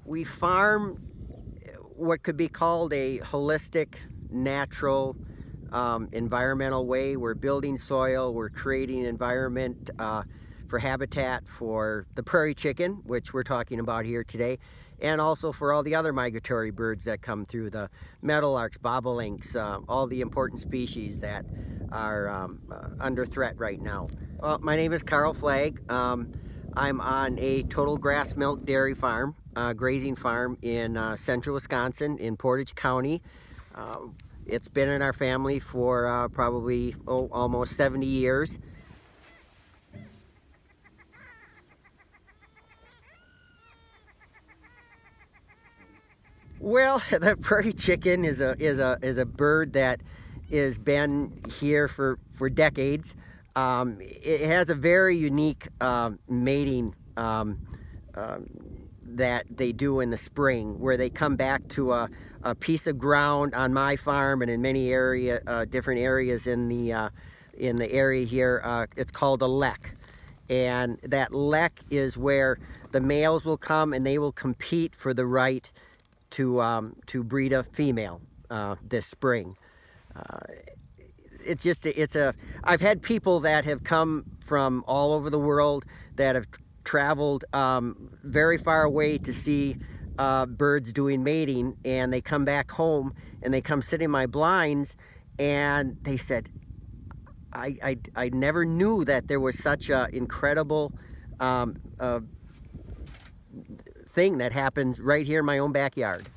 We farm what could be called a holistic, natural, environmental way. We're building soil, we're creating environment for habitat for the prairie chicken, which we're talking about here today, and also for all the other migratory birds that come through, the meadowlarks, bobolinks, all the important species that are under threat right now. Well, my name is Carl Flagg. I'm on a total grass milk dairy farm, grazing farm in central Wisconsin in Portage County. It's been in our family for probably almost 70 years. Well, the prairie chicken is a bird that has been here for decades. It has a very unique mating that they do in the spring, where they come back to a piece of ground on my farm and in many different areas in the area here. It's called a lek, and that lek is where the males will come and they will compete for the right to breed a female this spring. I've had people that have come from all over the world that have traveled very far away to see birds doing mating, and they come back home and they come sit in my blinds and they said, I never knew that there was such an incredible thing that happens right here in my own backyard.